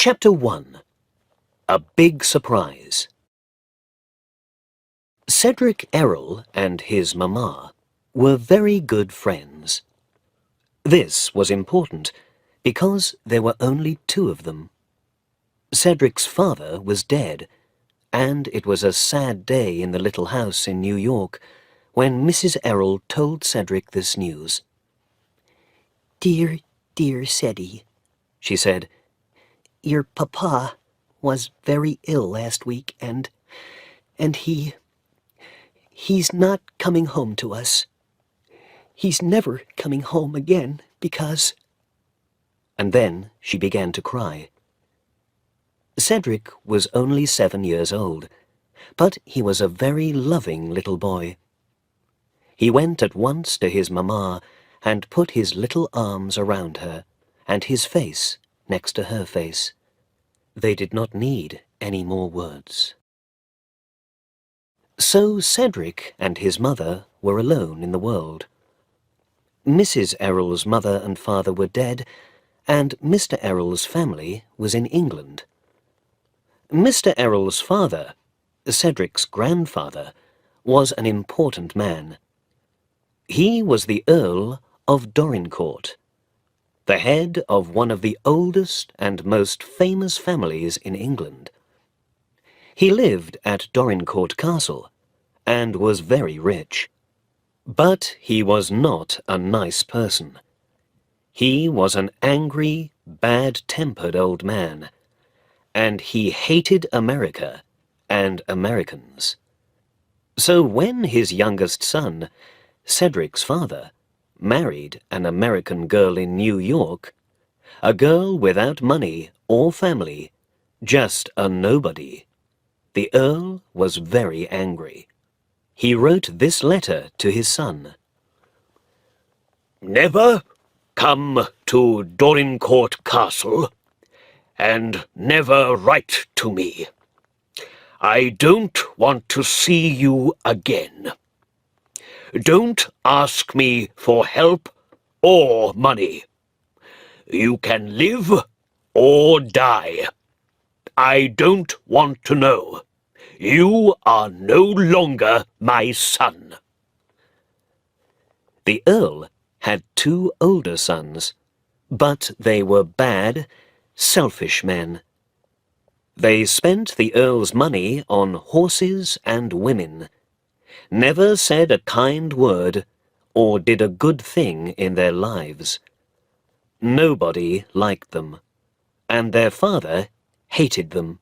Chapter 1. A Big Surprise. Cedric Errol and his mamma were very good friends. This was important because there were only two of them. Cedric's father was dead, and it was a sad day in the little house in New York when Mrs. Errol told Cedric this news. "Dear, dear Ceddy," she said, "your papa was very ill last week, and he's not coming home to us. He's never coming home again because—" And then she began to cry. Cedric was only 7 years old, but he was a very loving little boy. He went at once to his mamma and put his little arms around her and his face next to her face. They did not need any more words. So Cedric and his mother were alone in the world. Mrs. Errol's mother and father were dead, and Mr. Errol's family was in England. Mr. Errol's father, Cedric's grandfather, was an important man. He was the Earl of Dorincourt, the head of one of the oldest and most famous families in England. He lived at Dorincourt Castle and was very rich. But he was not a nice person. He was an angry, bad-tempered old man, and he hated America and Americans. So when his youngest son, Cedric's father, married an American girl in New York, a girl without money or family, just a nobody, the Earl was very angry. He wrote this letter to his son. "Never come to Dorincourt Castle, and never write to me. I don't want to see you again. Don't ask me for help or money. You can live or die. I don't want to know. You are no longer my son." The Earl had two older sons, but they were bad, selfish men. They spent the Earl's money on horses and women, never said a kind word or did a good thing in their lives. Nobody liked them, and their father hated them.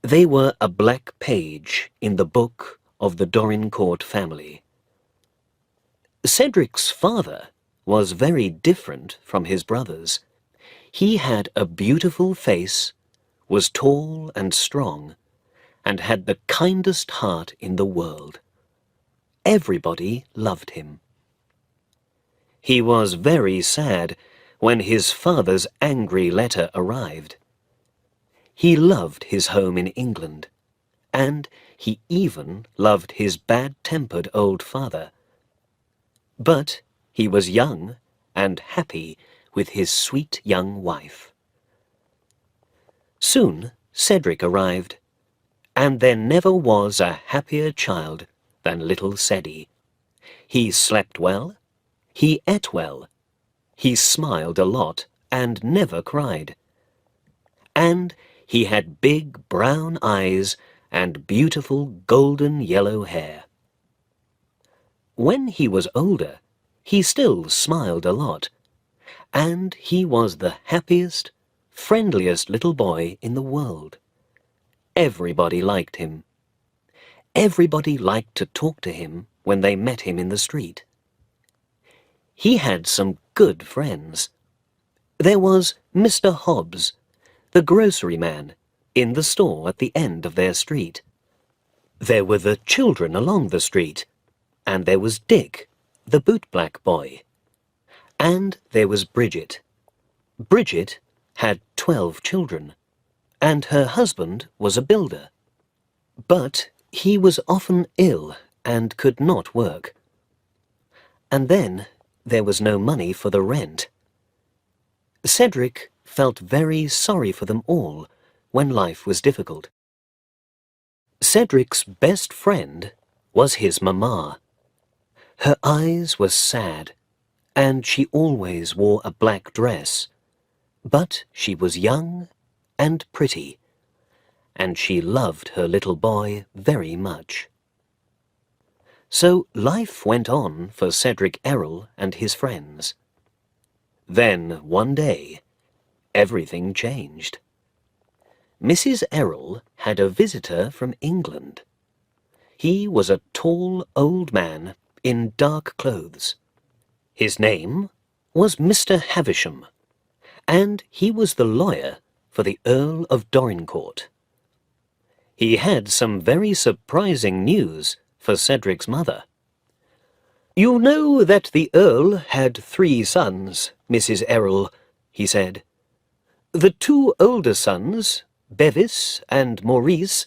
They were a black page in the book of the Dorincourt family. Cedric's father was very different from his brothers. He had a beautiful face, was tall and strong, and had the kindest heart in the world. Everybody loved him. He was very sad when his father's angry letter arrived. He loved his home in England, and he even loved his bad-tempered old father. But he was young and happy with his sweet young wife. Soon Cedric arrived, and there never was a happier child than little Ceddy. He slept well, he ate well, he smiled a lot and never cried. And he had big brown eyes and beautiful golden yellow hair. When he was older, he still smiled a lot, and he was the happiest, friendliest little boy in the world. Everybody liked him. Everybody liked to talk to him when they met him in the street. He had some good friends. There was Mr. Hobbs, the grocery man, in the store at the end of their street. There were the children along the street, and there was Dick, the bootblack boy. And there was Bridget. Bridget had 12 children, and her husband was a builder. But he was often ill and could not work. And then there was no money for the rent. Cedric felt very sorry for them all when life was difficult. Cedric's best friend was his mamma. Her eyes were sad, and she always wore a black dress, but she was young and pretty, and she loved her little boy very much. So life went on for Cedric Errol and his friends. Then, one day, everything changed. Mrs. Errol had a visitor from England. He was a tall old man in dark clothes. His name was Mr. Havisham, and he was the lawyer for the Earl of Dorincourt. He had some very surprising news for Cedric's mother. "You know that the Earl had 3 sons, Mrs. Errol," he said. "The 2 older sons, Bevis and Maurice,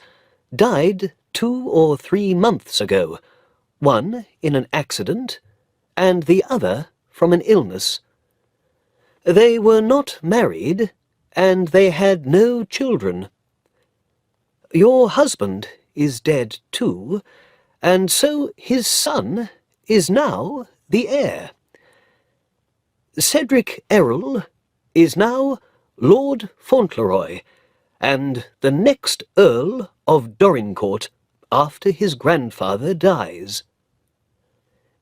died 2 or 3 months ago, one in an accident, and the other from an illness. They were not married, and they had no children. Your husband is dead too, and so his son is now the heir. Cedric Errol is now Lord Fauntleroy, and the next Earl of Dorincourt after his grandfather dies."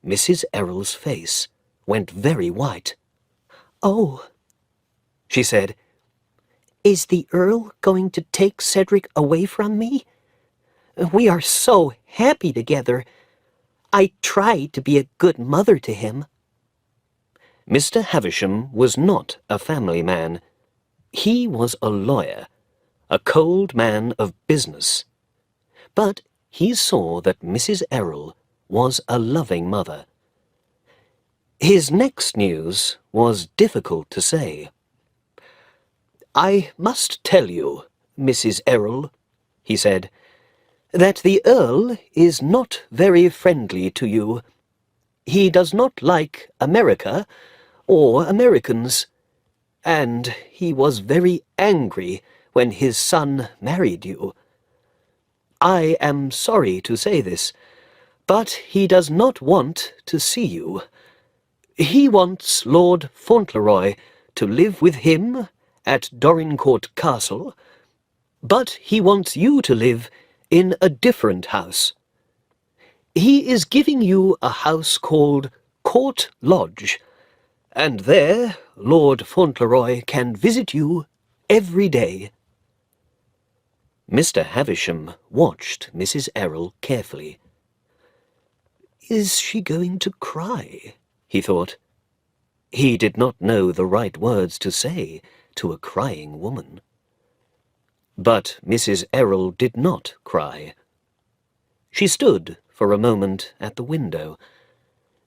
Mrs. Errol's face went very white. "Oh," she said, "is the Earl going to take Cedric away from me? We are so happy together. I tried to be a good mother to him." Mr. Havisham was not a family man. He was a lawyer, a cold man of business. But he saw that Mrs. Errol was a loving mother. His next news was difficult to say. "I must tell you, Mrs. Errol," he said, "that the Earl is not very friendly to you. He does not like America or Americans, and he was very angry when his son married you. I am sorry to say this, but he does not want to see you. He wants Lord Fauntleroy to live with him at Dorincourt Castle, but he wants you to live in a different house. He is giving you a house called Court Lodge, and there Lord Fauntleroy can visit you every day." Mr. Havisham watched Mrs. Errol carefully. "Is she going to cry?" he thought. He did not know the right words to say to a crying woman. But Mrs. Errol did not cry. She stood for a moment at the window,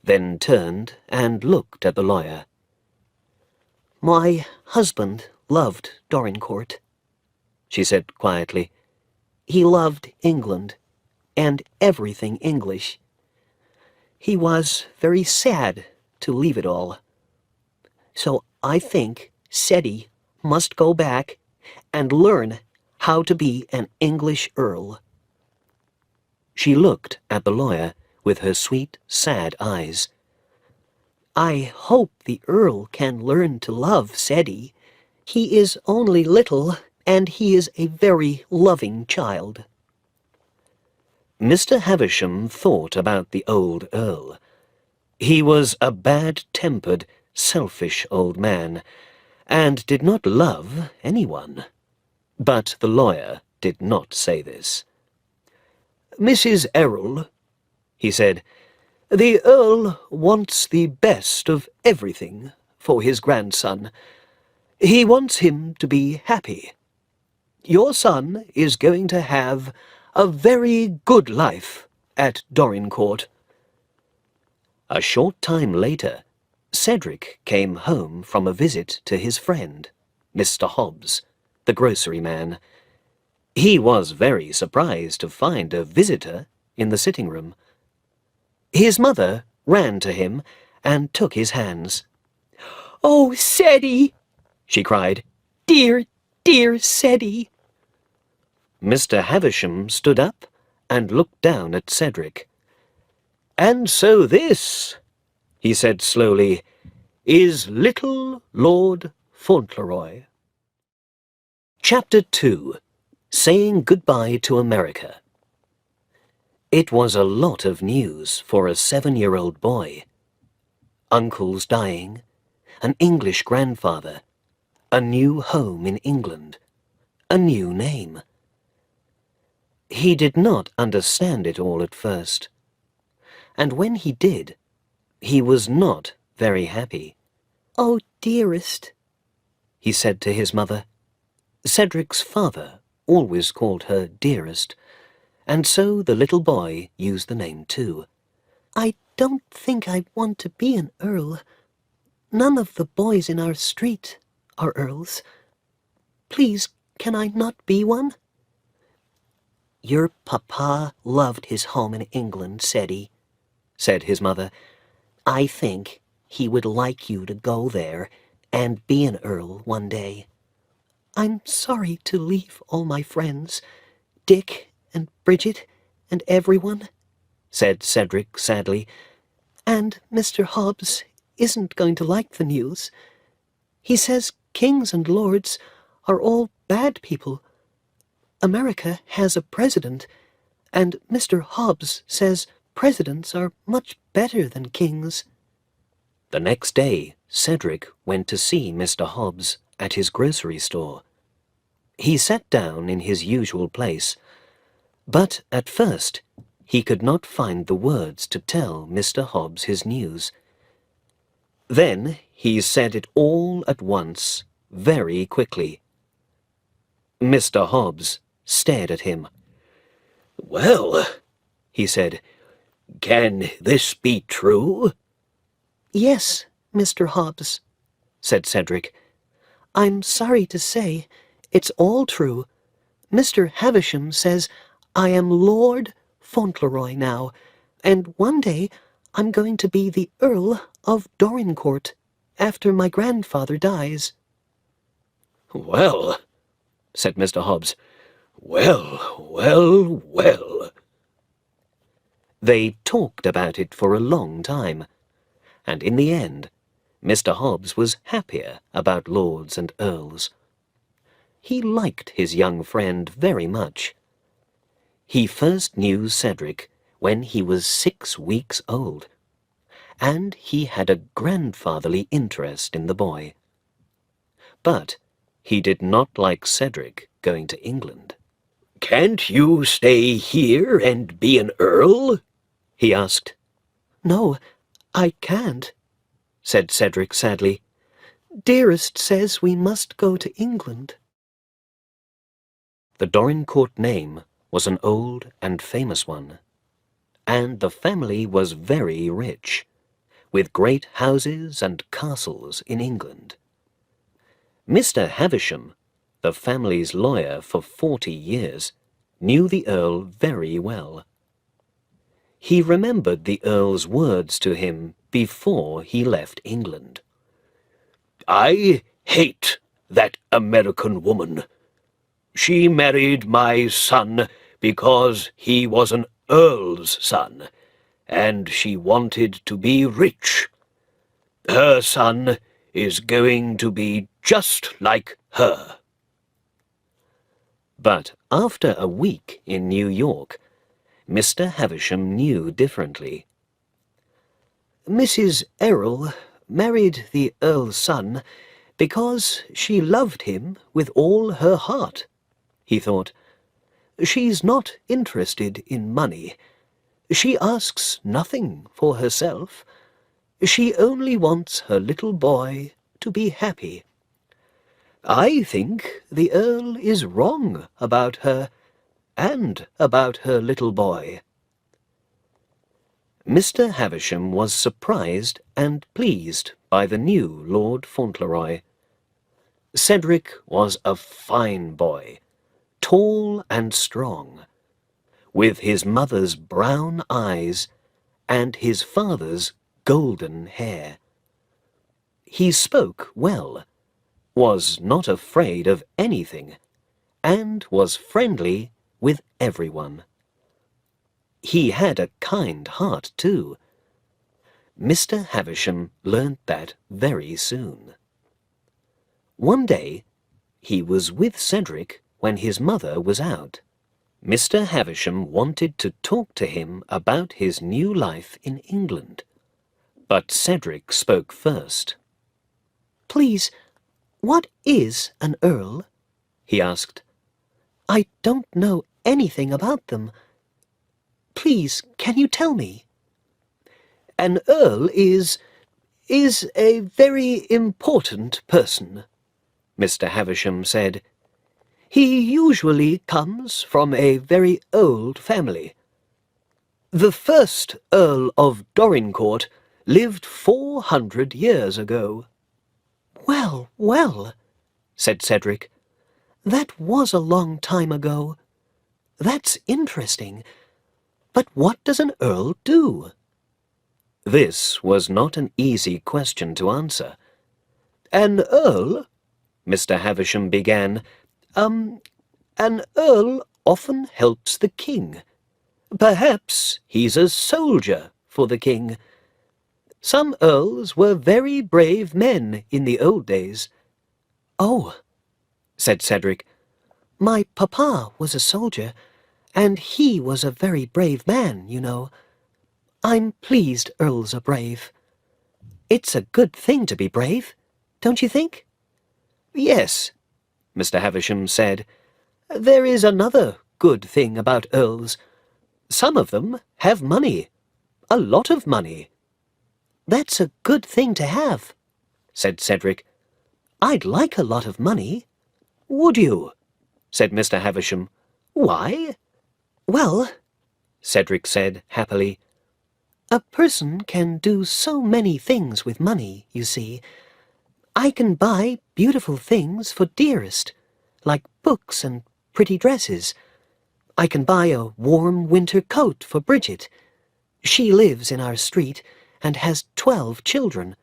then turned and looked at the lawyer. "My husband loved Dorincourt," she said quietly. "He loved England and everything English. He was very sad to leave it all. So I think Ceddie must go back and learn how to be an English earl." She looked at the lawyer with her sweet, sad eyes. "I hope the Earl can learn to love Ceddie. He is only little, and he is a very loving child." Mr. Havisham thought about the old Earl. He was a bad-tempered, selfish old man, and did not love anyone. But the lawyer did not say this. "Mrs. Errol," he said, "the Earl wants the best of everything for his grandson. He wants him to be happy. Your son is going to have a very good life at Dorincourt." A short time later, Cedric came home from a visit to his friend, Mr. Hobbs, the grocery man. He was very surprised to find a visitor in the sitting room. His mother ran to him and took his hands. "Oh, Ceddie," she cried, Dear, dear Ceddie. Mr. Havisham stood up and looked down at Cedric. "And so this," he said slowly, "is little Lord Fauntleroy." Chapter 2. Saying Goodbye to America. It was a lot of news for a 7-year-old boy. Uncles dying, an English grandfather, a new home in England, a new name. He did not understand it all at first, and when he did, he was not very happy. "Oh, dearest," He said to his mother. Cedric's father always called her dearest, and so the little boy used the name too. "I don't think I want to be an earl. None of the boys in our street are earls. Please, can I not be one?" "Your papa loved his home in England, Ceddie," said his mother. "I think he would like you to go there and be an earl one day." "I'm sorry to leave all my friends, Dick and Bridget and everyone," said Cedric sadly. "And Mr. Hobbs isn't going to like the news. He says kings and lords are all bad people. America has a president, and Mr. Hobbs says presidents are much better than kings." The next day, Cedric went to see Mr. Hobbs at his grocery store. He sat down in his usual place, but at first he could not find the words to tell Mr. Hobbs his news. Then he said it all at once, very quickly. Mr. Hobbs stared at him. "Well," he said, "can this be true?" "Yes, Mr. Hobbs," said Cedric. "I'm sorry to say it's all true. Mr. Havisham says I am Lord Fauntleroy now, and one day I'm going to be the Earl of Dorincourt after my grandfather dies." "Well," said Mr. Hobbs, "well, well, well." They talked about it for a long time, and in the end, Mr. Hobbs was happier about lords and earls. He liked his young friend very much. He first knew Cedric when he was 6 weeks old, and he had a grandfatherly interest in the boy. But he did not like Cedric going to England. "Can't you stay here and be an earl?" he asked. "No, I can't," said Cedric sadly. "Dearest says we must go to England." The Dorincourt name was an old and famous one, and the family was very rich, with great houses and castles in England. Mr. Havisham, the family's lawyer for 40 years, knew the Earl very well. He remembered the Earl's words to him before he left England. "I hate that American woman. She married my son because he was an earl's son, and she wanted to be rich. Her son is going to be just like her." But after a week in New York, Mr. Havisham knew differently. "Mrs. Errol married the Earl's son because she loved him with all her heart," he thought. "She's not interested in money. She asks nothing for herself. She only wants her little boy to be happy. I think the Earl is wrong about her, and about her little boy." Mr. Havisham was surprised and pleased by the new Lord Fauntleroy. Cedric was a fine boy, tall and strong, with his mother's brown eyes and his father's golden hair. He spoke well, was not afraid of anything, and was friendly with everyone. He had a kind heart, too. Mr. Havisham learnt that very soon. One day, he was with Cedric when his mother was out. Mr. Havisham wanted to talk to him about his new life in England. But Cedric spoke first. "Please, what is an earl?" he asked. "I don't know anything about them. Please, can you tell me?" An earl is a very important person, Mr. Havisham said. He usually comes from a very old family. The first Earl of Dorincourt lived 400 years ago. "Well, well," said Cedric. "That was a long time ago. That's interesting. But what does an earl do?" This was not an easy question to answer. An earl, Mr. Havisham began, an earl often helps the king. Perhaps he's a soldier for the king. Some earls were very brave men in the old days. "Oh," said Cedric. "My papa was a soldier, and he was a very brave man, you know. I'm pleased earls are brave. It's a good thing to be brave, don't you think?" Yes, Mr. Havisham said. There is another good thing about earls. Some of them have money. A lot of money. "That's a good thing to have," said Cedric. "I'd like a lot of money." Would you? Said Mr. Havisham. Why? "Well," Cedric said happily, "a person can do so many things with money, you see. I can buy beautiful things for Dearest, like books and pretty dresses. I can buy a warm winter coat for Bridget. She lives in our street and has 12 children.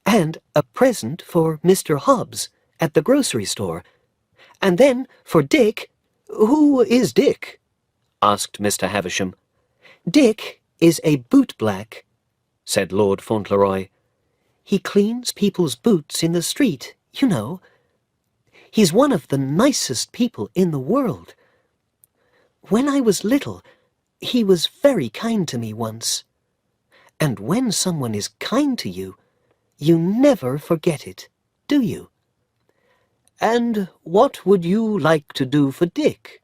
And a present for Mr. Hobbs at the grocery store. And then for Dick—" Who is Dick? Asked Mr. Havisham. "Dick is a bootblack," said Lord Fauntleroy. "He cleans people's boots in the street, you know. He's one of the nicest people in the world. When I was little, he was very kind to me once. And when someone is kind to you, you never forget it, do you?" And what would you like to do for Dick?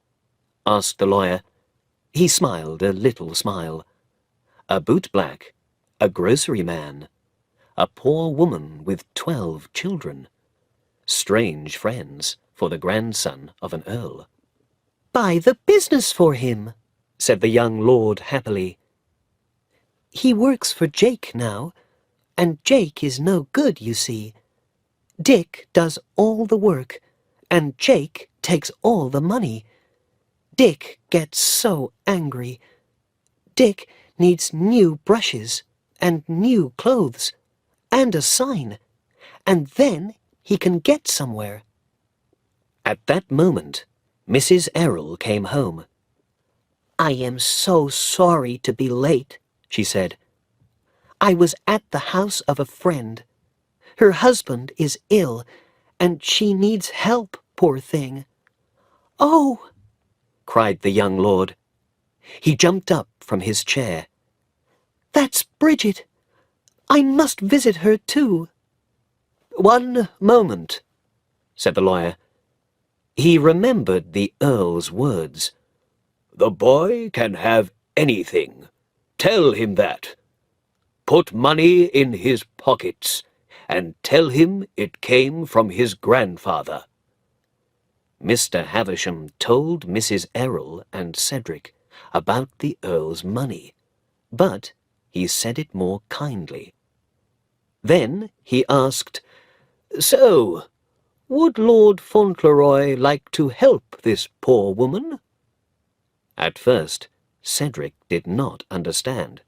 Asked the lawyer. He smiled a little smile. A bootblack, a grocery man, a poor woman with 12 children. Strange friends for the grandson of an earl. "Buy the business for him," said the young lord happily. "He works for Jake now, and Jake is no good, you see. Dick does all the work, and Jake takes all the money. Dick gets so angry. Dick needs new brushes and new clothes and a sign, and then he can get somewhere." At that moment, Mrs. Errol came home. "I am so sorry to be late," she said. "I was at the house of a friend. Her husband is ill, and she needs help, poor thing." "Oh!" cried the young lord. He jumped up from his chair. "That's Bridget. I must visit her too." "One moment," said the lawyer. He remembered the earl's words. "The boy can have anything. Tell him that. Put money in his pockets, and tell him it came from his grandfather." Mr. Havisham told Mrs. Errol and Cedric about the earl's money, but he said it more kindly. Then he asked, "So, would Lord Fauntleroy like to help this poor woman?" At first, Cedric did not understand.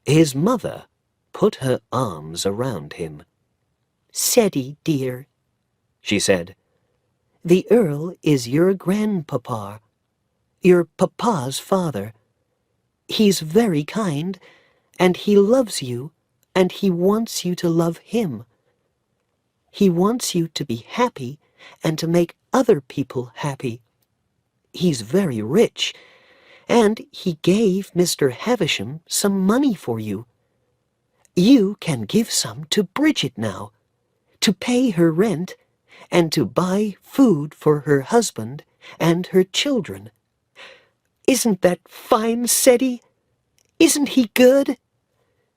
His mother put her arms around him. "Ceddie, dear," she said. The Earl is your grandpapa, your papa's father. He's very kind, and he loves you, and he wants you to love him. He wants you to be happy and to make other people happy. He's very rich, and he gave Mr. Havisham some money for you. You can give some to Bridget now, to pay her rent, and to buy food for her husband and her children. Isn't that fine, Ceddie? Isn't he good?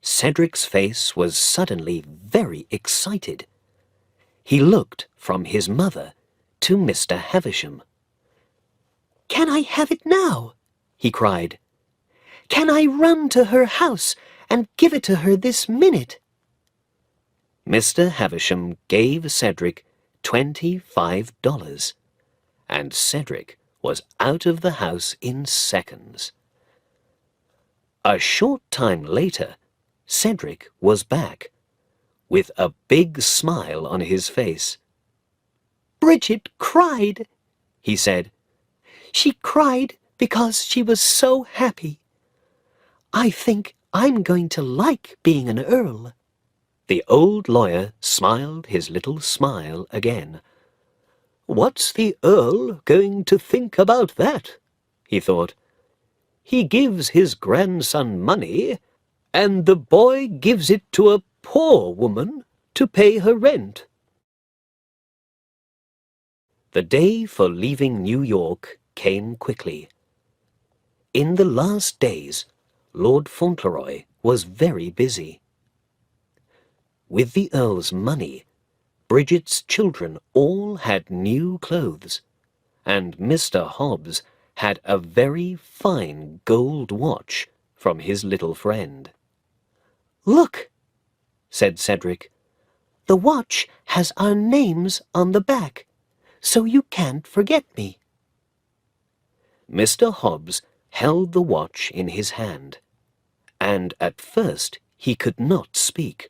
Cedric's face was suddenly very excited. He looked from his mother to Mr. Havisham. Can I have it now? He cried. Can I run to her house and give it to her this minute? Mr. Havisham gave Cedric $25, and Cedric was out of the house in seconds. A short time later, Cedric was back, with a big smile on his face. Bridget cried, he said. She cried because she was so happy. I think I'm going to like being an earl. The old lawyer smiled his little smile again. What's the Earl going to think about that? He thought. He gives his grandson money, and the boy gives it to a poor woman to pay her rent. The day for leaving New York came quickly. In the last days, Lord Fauntleroy was very busy. With the Earl's money, Bridget's children all had new clothes, and Mr. Hobbs had a very fine gold watch from his little friend. Look, said Cedric. The watch has our names on the back, so you can't forget me. Mr. Hobbs held the watch in his hand, and at first he could not speak.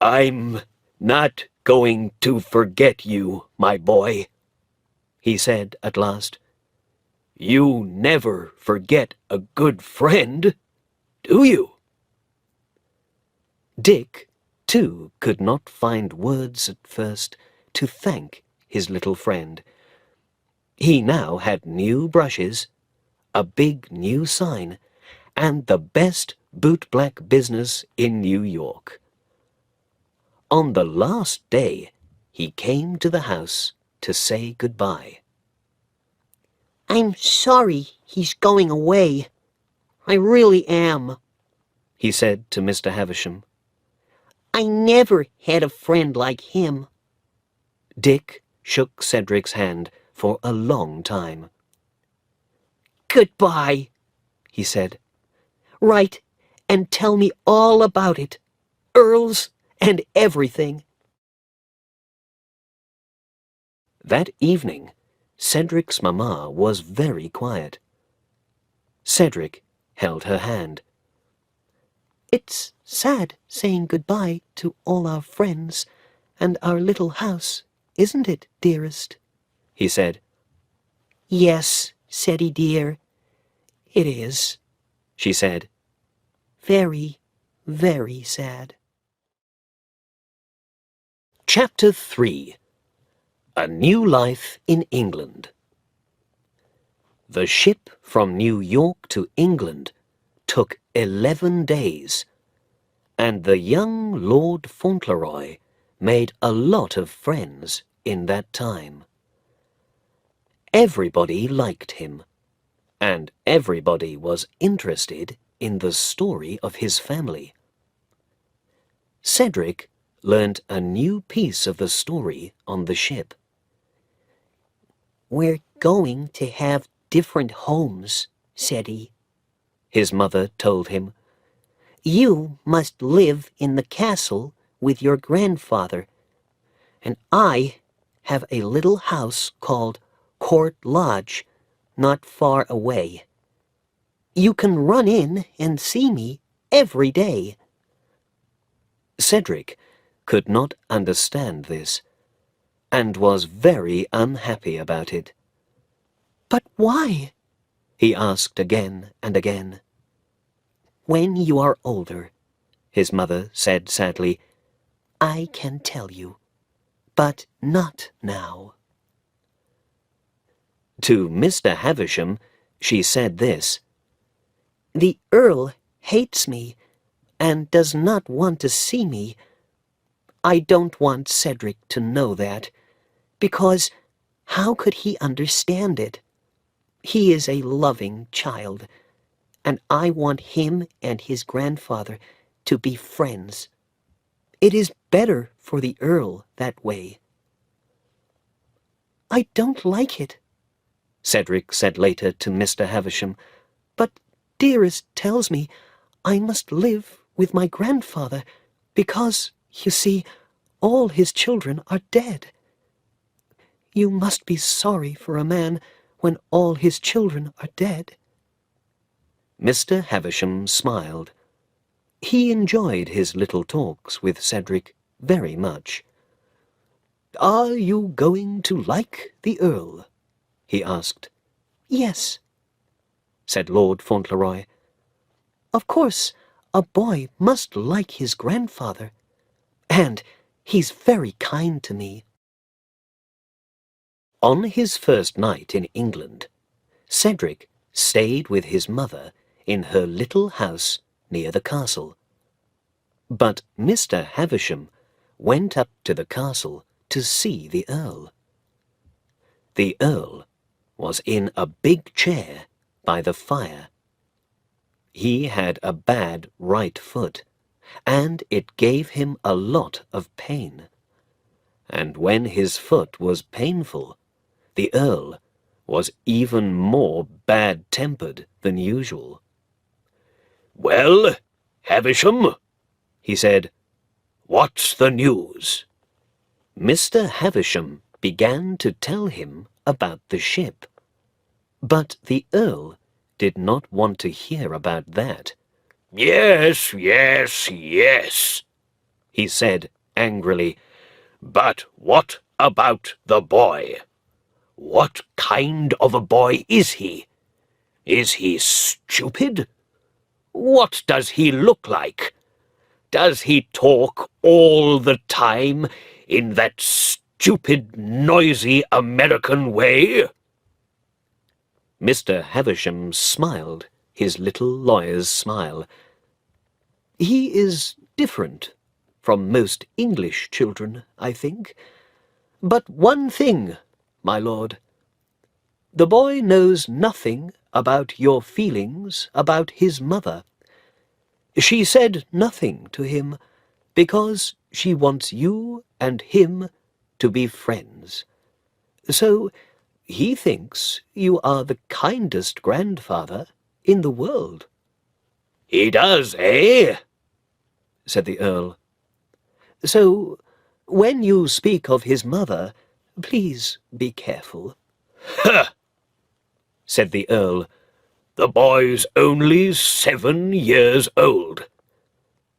I'm not going to forget you, my boy, he said at last. You never forget a good friend, do you? Dick, too, could not find words at first to thank his little friend. He now had new brushes, a big new sign, and the best bootblack business in New York. On the last day, he came to the house to say goodbye. I'm sorry he's going away. I really am, he said to Mr. Havisham. I never had a friend like him. Dick shook Cedric's hand for a long time. Goodbye, he said. Write and tell me all about it, earls and everything. That evening, Cedric's mamma was very quiet. Cedric held her hand. It's sad saying goodbye to all our friends and our little house, isn't it, dearest? He said. Yes, Ceddie dear, it is, she said. Very, very sad. Chapter 3. A New Life in England. The ship from New York to England took 11 days, and the young Lord Fauntleroy made a lot of friends in that time. Everybody liked him, and everybody was interested in the story of his family. Cedric learnt a new piece of the story on the ship. We're going to have different homes, Ceddie, his mother told him. You must live in the castle with your grandfather, and I have a little house called Court Lodge, not far away. You can run in and see me every day. Cedric could not understand this, and was very unhappy about it. But why? He asked again and again. When you are older, his mother said sadly, I can tell you, but not now. To Mr. Havisham, she said this: The Earl hates me and does not want to see me. I don't want Cedric to know that, because how could he understand it? He is a loving child, and I want him and his grandfather to be friends. It is better for the Earl that way. I don't like it, Cedric said later to Mr. Havisham. but Dearest tells me I must live with my grandfather because, you see, all his children are dead. You must be sorry for a man when all his children are dead. Mr. Havisham smiled. He enjoyed his little talks with Cedric very much. "Are you going to like the Earl?" he asked. Yes, said Lord Fauntleroy. of course, a boy must like his grandfather. And he's very kind to me. On his first night in England, Cedric stayed with his mother in her little house near the castle. But Mr. Havisham went up to the castle to see the Earl. The Earl was in a big chair by the fire. He had a bad right foot, and it gave him a lot of pain. And when his foot was painful, the Earl was even more bad-tempered than usual. "Well, Havisham," he said, "what's the news?" Mr. Havisham began to tell him about the ship. But the Earl did not want to hear about that. "Yes, yes, yes," he said angrily. "But what about the boy? What kind of a boy is he? Is he stupid? What does he look like? Does he talk all the time in that stupid, noisy American way?" Mr. Havisham smiled his little lawyer's smile. "He is different from most English children, I think. But one thing, my lord. The boy knows nothing about your feelings about his mother. She said nothing to him because she wants you and him to be friends. So he thinks you are the kindest grandfather in the world." "He does, eh?" said the Earl. "So when you speak of his mother, please be careful." "Ha!" said the Earl. "The boy's only 7 years old."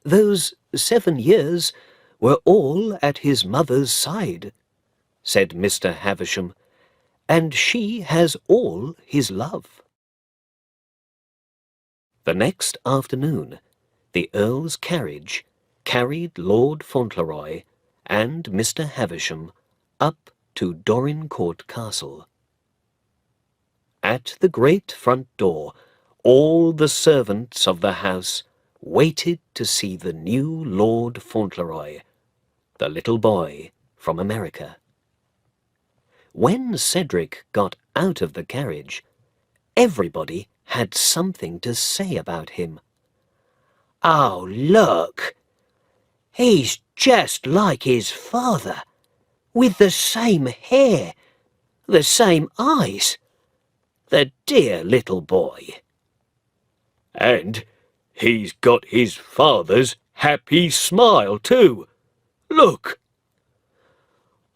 "Those 7 years were all at his mother's side," said Mr. Havisham, "and she has all his love." The next afternoon, the Earl's carriage carried Lord Fauntleroy and Mr. Havisham up to Dorincourt Castle. At the great front door, all the servants of the house waited to see the new Lord Fauntleroy, the little boy from America. When Cedric got out of the carriage, everybody had something to say about him. "Oh, look! He's just like his father, with the same hair, the same eyes. The dear little boy. And he's got his father's happy smile, too. Look!"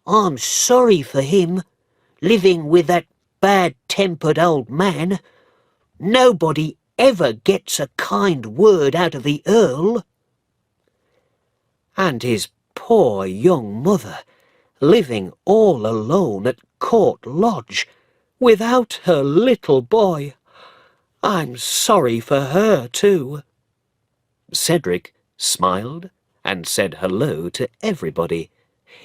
"I'm sorry for him, living with that bad-tempered old man. Nobody ever gets a kind word out of the Earl. And his poor young mother, living all alone at Court Lodge, without her little boy. I'm sorry for her, too." Cedric smiled and said hello to everybody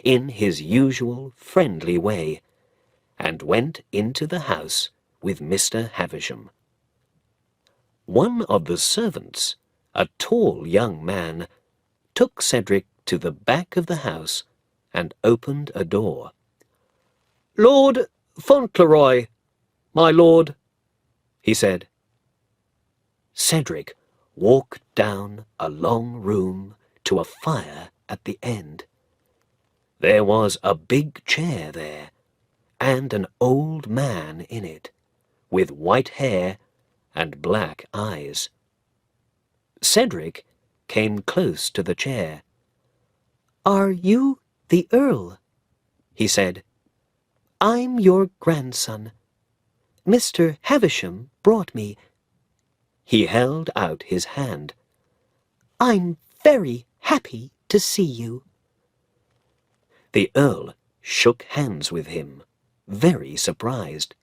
in his usual friendly way, and went into the house with Mr. Havisham. One of the servants, a tall young man, took Cedric to the back of the house and opened a door. "Lord Fauntleroy, my lord," he said. Cedric walked down a long room to a fire at the end. There was a big chair there, and an old man in it, with white hair and black eyes. Cedric came close to the chair. "Are you the Earl?" he said. "I'm your grandson. Mr. Havisham brought me." He held out his hand. "I'm very happy to see you." The Earl shook hands with him, very surprised.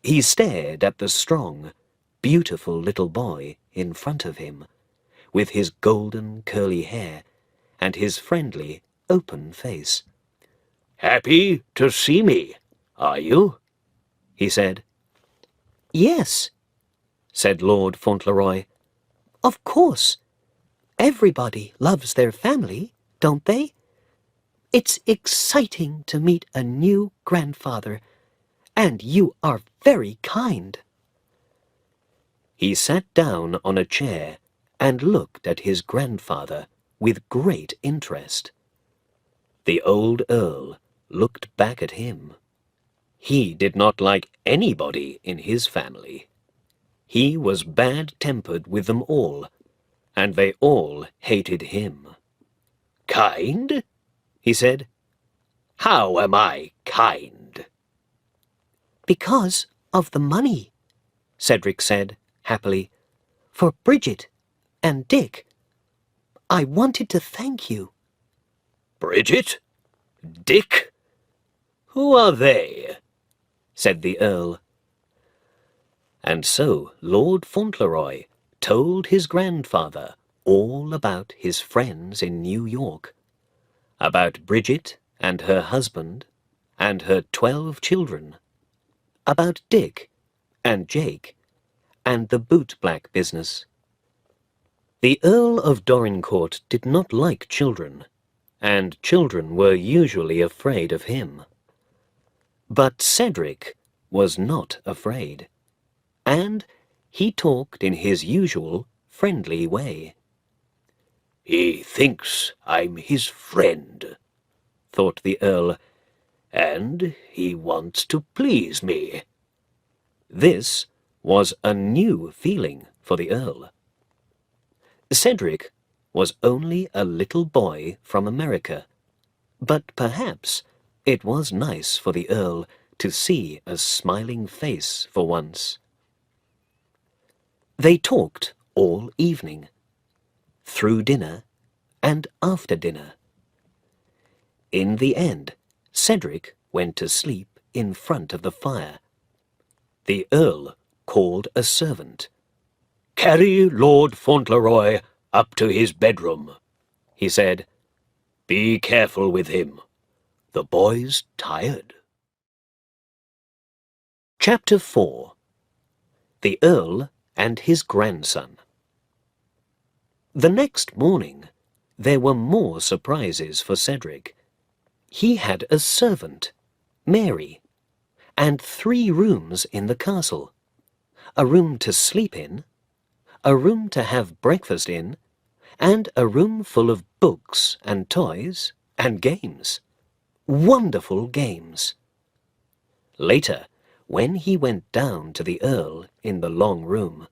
He stared at the strong, beautiful little boy in front of him, with his golden curly hair and his friendly, open face. "Happy to see me, are you?" he said. "Yes," said Lord Fauntleroy. "of course. Everybody loves their family, don't they? It's exciting to meet a new grandfather, and you are very kind." He sat down on a chair and looked at his grandfather with great interest. The old Earl looked back at him. He did not like anybody in his family. He was bad-tempered with them all, and they all hated him. "Kind?" he said. "How am I kind?" "Because of the money," Cedric said happily, "for Bridget and Dick. I wanted to thank you." "Bridget? Dick? Who are they?" said the Earl. And so Lord Fauntleroy told his grandfather all about his friends in New York, about Bridget and her husband and her 12 children, about Dick and Jake and the bootblack business. The Earl of Dorincourt did not like children, and children were usually afraid of him. But Cedric was not afraid, and he talked in his usual friendly way. "He thinks I'm his friend," thought the Earl, "and he wants to please me." This was a new feeling for the Earl. Cedric was only a little boy from America, but perhaps it was nice for the Earl to see a smiling face for once. They talked all evening, through dinner and after dinner. In the end, Cedric went to sleep in front of the fire. The Earl called a servant. "Carry Lord Fauntleroy up to his bedroom," he said. "Be careful with him. The boy's tired." Chapter 4. The Earl and his Grandson. The next morning, there were more surprises for Cedric. He had a servant, Mary, and 3 rooms in the castle. A room to sleep in, a room to have breakfast in, and a room full of books and toys and games. Wonderful games. Later, when he went down to the Earl in the long room,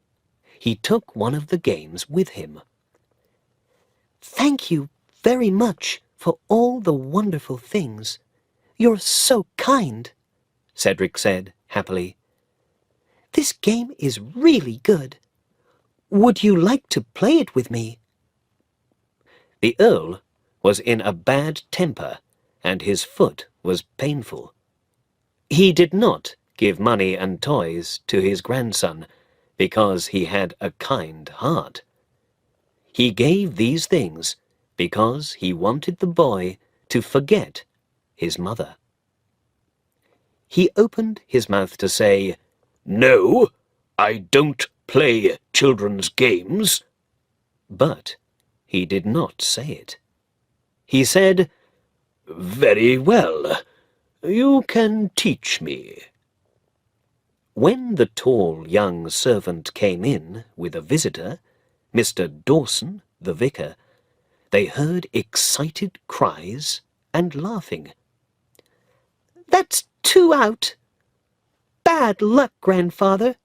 he took one of the games with him. "Thank you very much for all the wonderful things. You're so kind," Cedric said happily. "This game is really good. Would you like to play it with me?" The Earl was in a bad temper and his foot was painful. He did not give money and toys to his grandson because he had a kind heart. He gave these things because he wanted the boy to forget his mother. He opened his mouth to say, "No, I don't play children's games." but he did not say it. He said, "Very well, you can teach me." When the tall young servant came in with a visitor, Mr. Dawson, the vicar, they heard excited cries and laughing. That's 2 out. Bad luck, grandfather.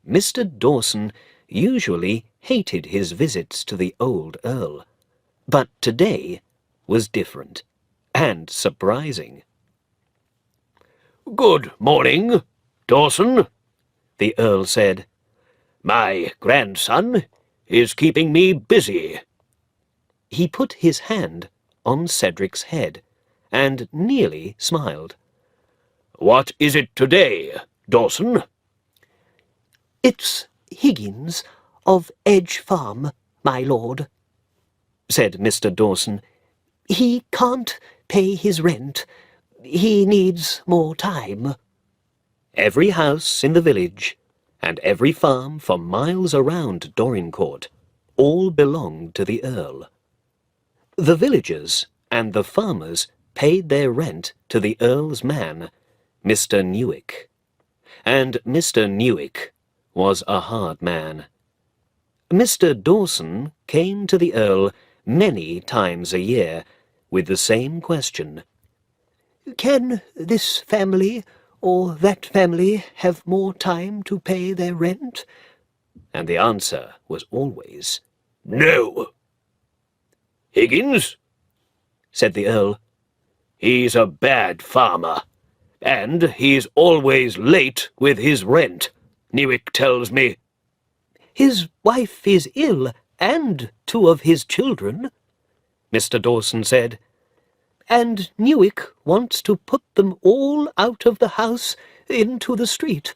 Mr. Dawson usually hated his visits to the old Earl, but today was different and surprising. "Good morning, Dawson," The Earl said. "My grandson is keeping me busy." He put his hand on Cedric's head and nearly smiled. "What is it today, Dawson?" It's Higgins of Edge Farm, my lord, said Mr. Dawson. He can't pay his rent. He needs more time. Every house in the village and every farm for miles around Dorincourt all belonged to the Earl. The villagers and the farmers paid their rent to the Earl's man, Mr. Newick. And Mr. Newick was a hard man. Mr. Dawson came to the Earl many times a year with the same question. Can this family or that family have more time to pay their rent? And the answer was always, "No." "Higgins," said the Earl, "he's a bad farmer, and he's always late with his rent, Newick tells me." His wife is ill, and 2 of his children, Mr. Dawson said. and Newick wants to put them all out of the house into the street.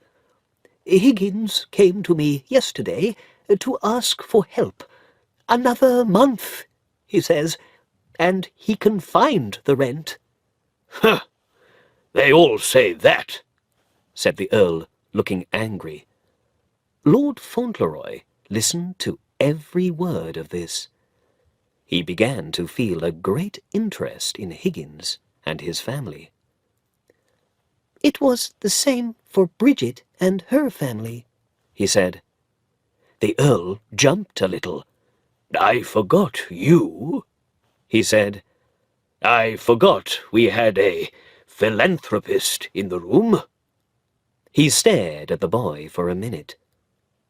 Higgins came to me yesterday to ask for help. Another month, he says, and he can find the rent. "Huh! They all say that," said the Earl, looking angry. Lord Fauntleroy listened to every word of this. He began to feel a great interest in Higgins and his family. It was the same for Bridget and her family, he said. The Earl jumped a little. "I forgot you," he said. "I forgot we had a philanthropist in the room." He stared at the boy for a minute.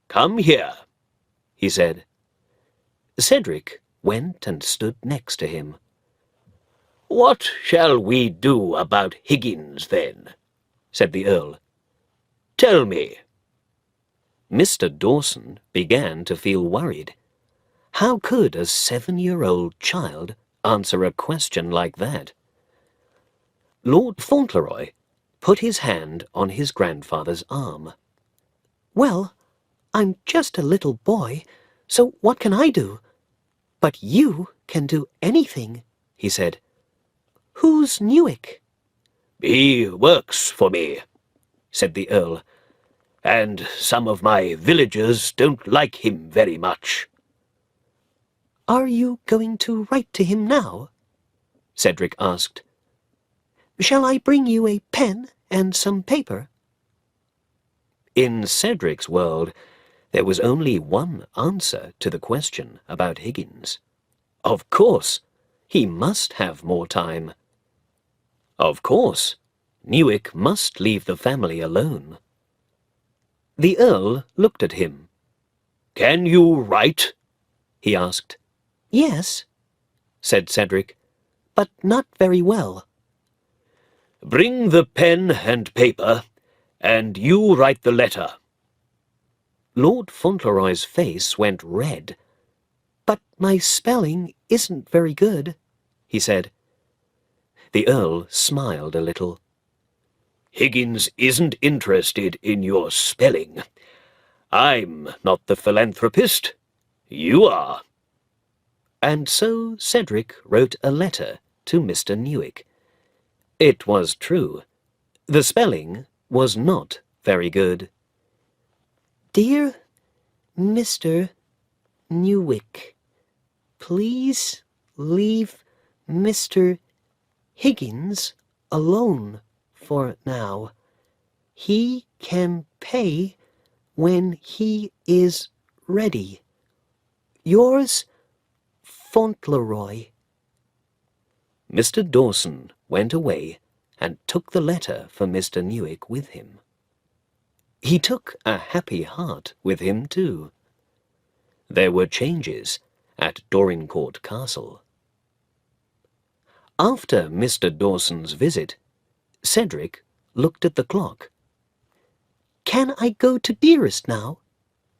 "Come here," he said. Cedric went and stood next to him. "What shall we do about Higgins, then?" said the Earl. "Tell me." Mr. Dawson began to feel worried. How could a 7-year-old child answer a question like that? Lord Fauntleroy put his hand on his grandfather's arm. Well, I'm just a little boy, so what can I do? But you can do anything, he said. Who's Newick? "He works for me," said the Earl, "and some of my villagers don't like him very much." Are you going to write to him now? Cedric asked. Shall I bring you a pen and some paper? In Cedric's world, there was only one answer to the question about Higgins. Of course, he must have more time. Of course, Newick must leave the family alone. The Earl looked at him. "Can you write?" he asked. Yes, said Cedric. but not very well. "Bring the pen and paper, and you write the letter." Lord Fauntleroy's face went red. But my spelling isn't very good, he said. The Earl smiled a little. Higgins isn't interested in your spelling. I'm not the philanthropist. You are. And so Cedric wrote a letter to Mr. Newick. It was true. The spelling was not very good. Dear Mr. Newick, please leave Mr. Higgins alone for now. He can pay when he is ready. Yours, Fauntleroy. Mr. Dawson went away and took the letter for Mr. Newick with him. He took a happy heart with him, too. There were changes at Dorincourt Castle. After Mr. Dawson's visit, Cedric looked at the clock. Can I go to Dearest now?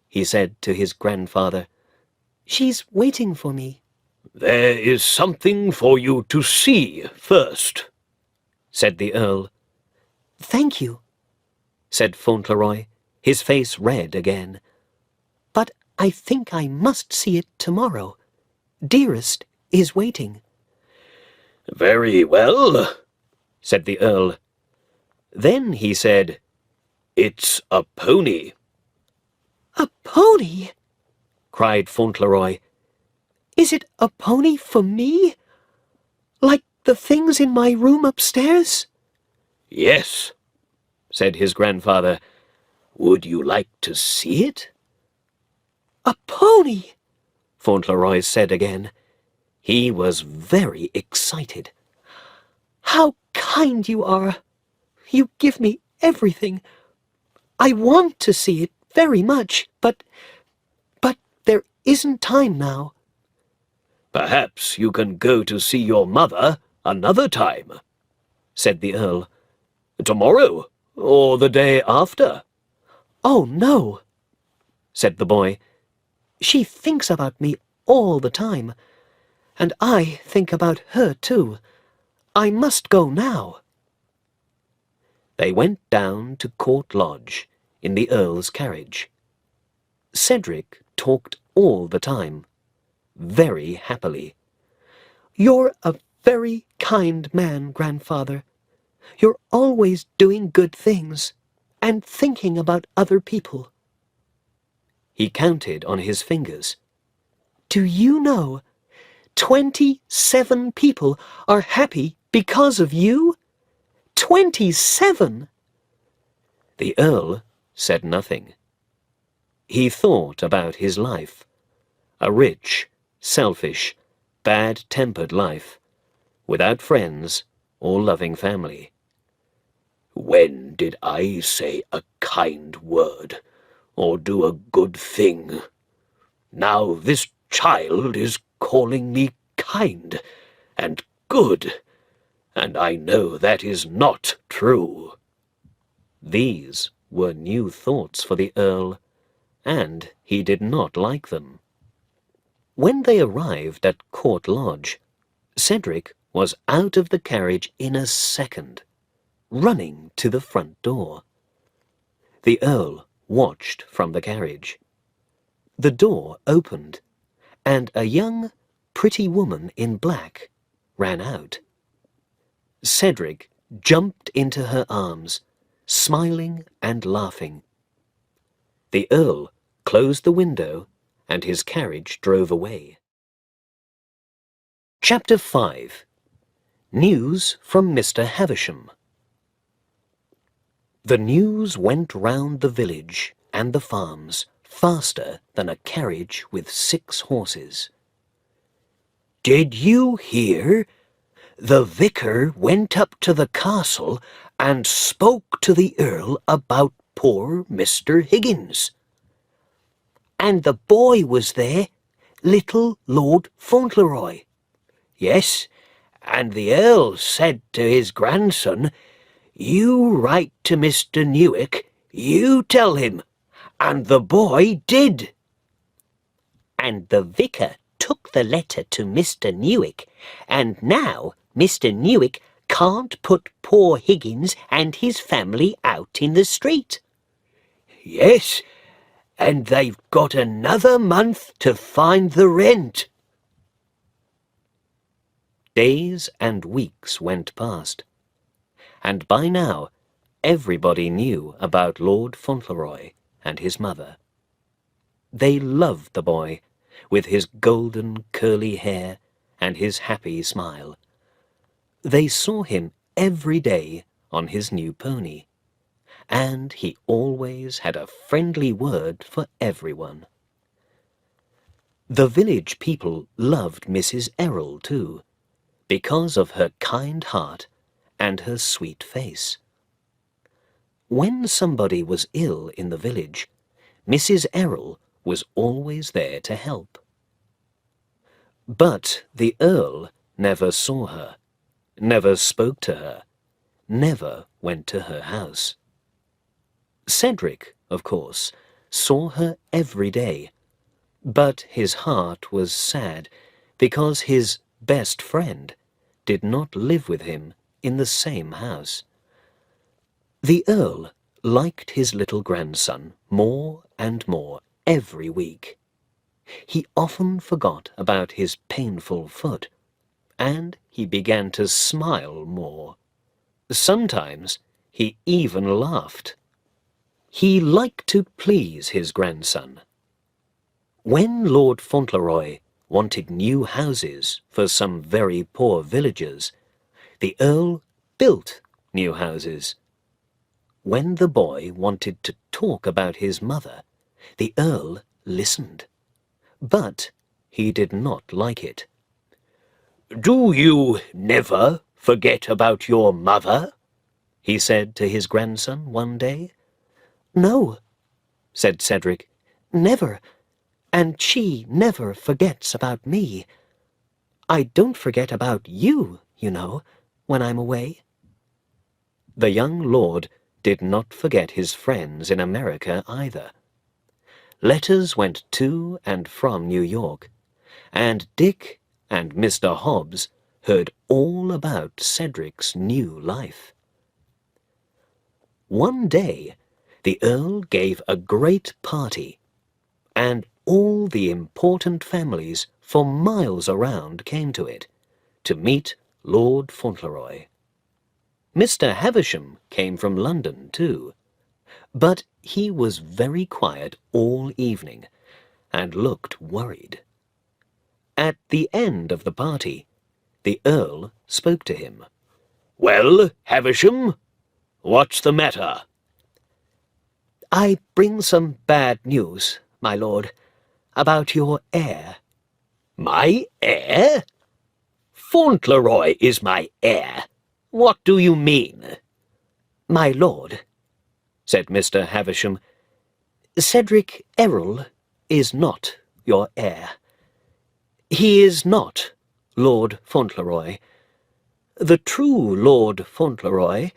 He said to his grandfather. She's waiting for me. There is something for you to see first, said the Earl. Thank you, said Fauntleroy, his face red again. But I think I must see it tomorrow. Dearest is waiting. Very well, said the Earl. Then he said, It's a pony. A pony? Cried Fauntleroy. Is it a pony for me? Like the things in my room upstairs? Yes, said his grandfather. Would you like to see it? A pony? Fauntleroy said again. He was very excited. How kind you are! You give me everything. I want to see it very much, but there isn't time now. Perhaps you can go to see your mother another time, said the Earl. Tomorrow, or the day after. Oh, no, said the boy. She thinks about me all the time, and I think about her too. I must go now. They went down to Court Lodge in the Earl's carriage. Cedric talked all the time, very happily. You're a very kind man, Grandfather. You're always doing good things and thinking about other people. He counted on his fingers. Do you know, 27 people are happy because of you? 27! The Earl said nothing. He thought about his life, a rich, selfish, bad-tempered life, without friends or loving family. When did I say a kind word, or do a good thing? Now this child is calling me kind and good, and I know that is not true. These were new thoughts for the Earl, and he did not like them. When they arrived at Court Lodge, Cedric was out of the carriage in a second, running to the front door. The Earl watched from the carriage. The door opened, and a young, pretty woman in black ran out. Cedric jumped into her arms, smiling and laughing. The Earl closed the window, and his carriage drove away. Chapter 5. News from Mr. Havisham. The news went round the village and the farms faster than a carriage with 6 horses. Did you hear? The vicar went up to the castle and spoke to the Earl about poor Mr. Higgins. And the boy was there, little Lord Fauntleroy. Yes, and the Earl said to his grandson, You write to Mr. Newick, you tell him, and the boy did. And the vicar took the letter to Mr. Newick, and now Mr. Newick can't put poor Higgins and his family out in the street. Yes, and they've got another month to find the rent. Days and weeks went past, and by now everybody knew about Lord Fauntleroy and his mother. They loved the boy, with his golden curly hair and his happy smile. They saw him every day on his new pony, and he always had a friendly word for everyone. The village people loved Mrs. Errol too, because of her kind heart and her sweet face. When somebody was ill in the village, Mrs. Errol was always there to help. But the Earl never saw her, never spoke to her, never went to her house. Cedric, of course, saw her every day, but his heart was sad because his best friend did not live with him in the same house. The Earl liked his little grandson more and more every week. He often forgot about his painful foot, and he began to smile more. Sometimes he even laughed. He liked to please his grandson. When Lord Fauntleroy wanted new houses for some very poor villagers, the Earl built new houses. When the boy wanted to talk about his mother, the Earl listened. But he did not like it. Do you never forget about your mother? He said to his grandson one day. No, said Cedric. never, and she never forgets about me. I don't forget about you, you know, when I'm away. The young lord did not forget his friends in America either. Letters went to and from New York, and Dick and Mr. Hobbs heard all about Cedric's new life. One day, the Earl gave a great party, and all the important families for miles around came to it, to meet Lord Fauntleroy. Mr. Havisham came from London too, but he was very quiet all evening, and looked worried. At the end of the party, the Earl spoke to him. Well, Havisham, what's the matter? I bring some bad news, my lord, about your heir. My heir? Fauntleroy is my heir. What do you mean? My lord, said Mr. Havisham, Cedric Errol is not your heir. He is not Lord Fauntleroy. The true Lord Fauntleroy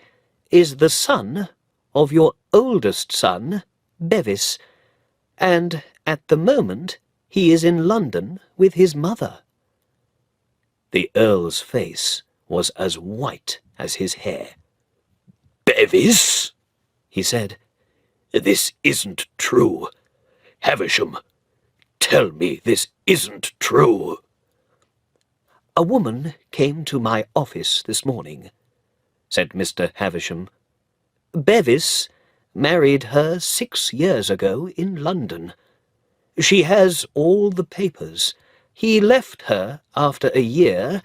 is the son of your oldest son, Bevis, and at the moment he is in London with his mother. The Earl's face was as white as his hair. Bevis? He said. This isn't true. Havisham, tell me this isn't true. A woman came to my office this morning, said Mr. Havisham. Bevis married her 6 years ago in London. She has all the papers. He left her after a year,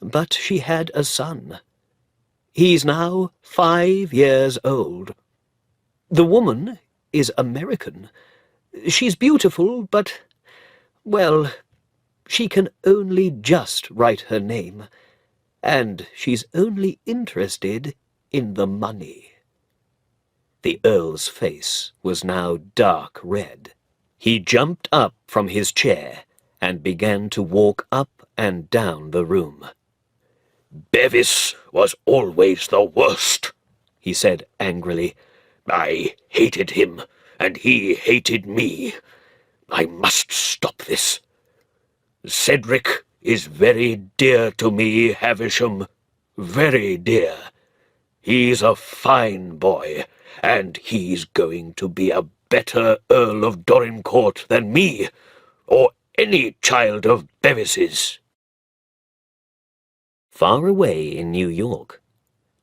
but she had a son. He's now 5 years old. The woman is American. She's beautiful, but, well, she can only just write her name, and she's only interested in the money. The Earl's face was now dark red. He jumped up from his chair and began to walk up and down the room. Bevis was always the worst, he said angrily. I hated him, and he hated me. I must stop this. Cedric is very dear to me, Havisham. very dear. He's a fine boy, and he's going to be a better Earl of Dorincourt than me, or any child of Bevis's." Far away in New York,